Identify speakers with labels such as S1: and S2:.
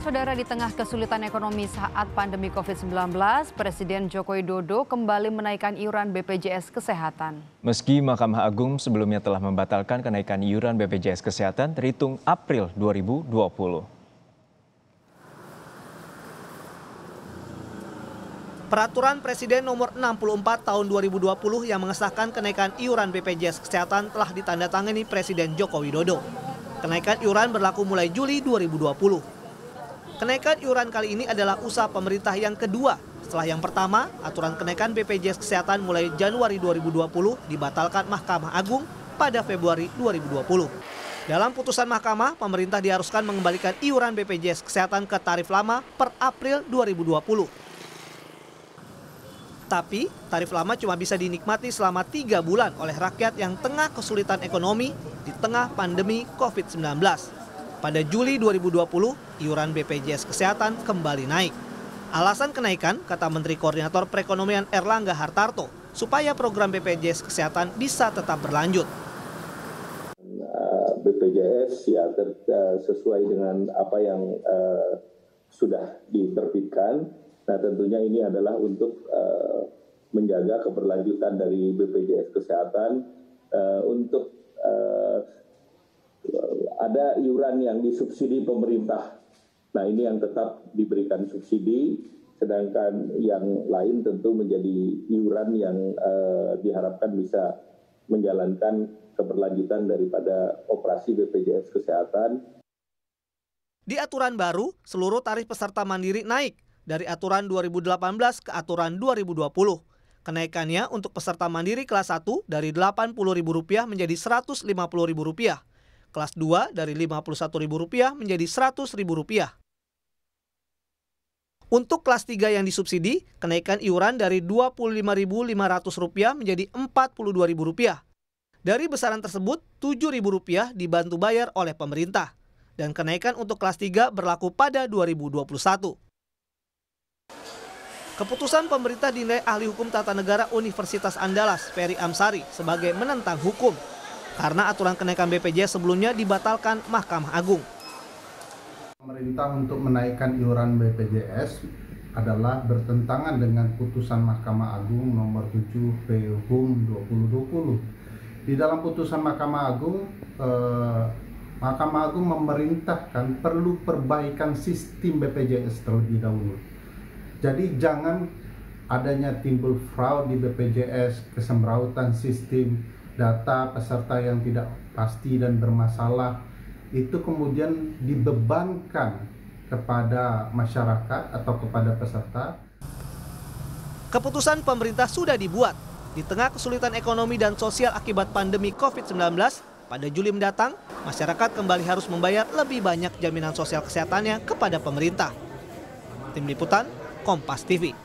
S1: Saudara, di tengah kesulitan ekonomi saat pandemi COVID-19, Presiden Joko Widodo kembali menaikkan iuran BPJS Kesehatan.
S2: Meski Mahkamah Agung sebelumnya telah membatalkan kenaikan iuran BPJS Kesehatan terhitung April 2020.
S3: Peraturan Presiden nomor 64 tahun 2020 yang mengesahkan kenaikan iuran BPJS Kesehatan telah ditandatangani Presiden Joko Widodo. Kenaikan iuran berlaku mulai Juli 2020. Kenaikan iuran kali ini adalah usaha pemerintah yang kedua. Setelah yang pertama, aturan kenaikan BPJS Kesehatan mulai Januari 2020 dibatalkan Mahkamah Agung pada Februari 2020. Dalam putusan Mahkamah, pemerintah diharuskan mengembalikan iuran BPJS Kesehatan ke tarif lama per April 2020. Tapi, tarif lama cuma bisa dinikmati selama 3 bulan oleh rakyat yang tengah kesulitan ekonomi di tengah pandemi COVID-19. Pada Juli 2020, iuran BPJS Kesehatan kembali naik. Alasan kenaikan, kata Menteri Koordinator Perekonomian Erlangga Hartarto, supaya program BPJS Kesehatan bisa tetap berlanjut.
S4: BPJS ya sesuai dengan apa yang sudah diterbitkan. Nah, tentunya ini adalah untuk menjaga keberlanjutan dari BPJS Kesehatan untuk ada iuran yang disubsidi pemerintah. Nah, ini yang tetap diberikan subsidi, sedangkan yang lain tentu menjadi iuran yang diharapkan bisa menjalankan keberlanjutan daripada operasi BPJS Kesehatan.
S3: Di aturan baru, seluruh tarif peserta mandiri naik dari aturan 2018 ke aturan 2020. Kenaikannya untuk peserta mandiri kelas 1 dari Rp80.000 menjadi Rp150.000. Kelas 2 dari Rp51.000 menjadi Rp100.000. Untuk kelas 3 yang disubsidi, kenaikan iuran dari Rp25.500 menjadi Rp42.000. Dari besaran tersebut, Rp7.000 dibantu bayar oleh pemerintah. Dan kenaikan untuk kelas 3 berlaku pada 2021. Keputusan pemerintah dinilai ahli hukum tata negara Universitas Andalas, Ferry Amsari, sebagai menentang hukum. Karena aturan kenaikan BPJS sebelumnya dibatalkan Mahkamah Agung.
S5: Pemerintah untuk menaikkan iuran BPJS adalah bertentangan dengan putusan Mahkamah Agung nomor 7 PHUM 2020. Di dalam putusan Mahkamah Agung memerintahkan perlu perbaikan sistem BPJS terlebih dahulu. Jadi jangan adanya timbul fraud di BPJS, kesemrautan sistem, data peserta yang tidak pasti dan bermasalah, itu kemudian dibebankan kepada masyarakat atau kepada peserta.
S3: Keputusan pemerintah sudah dibuat. Di tengah kesulitan ekonomi dan sosial akibat pandemi COVID-19, pada Juli mendatang, masyarakat kembali harus membayar lebih banyak jaminan sosial kesehatannya kepada pemerintah. Tim Liputan, Kompas TV.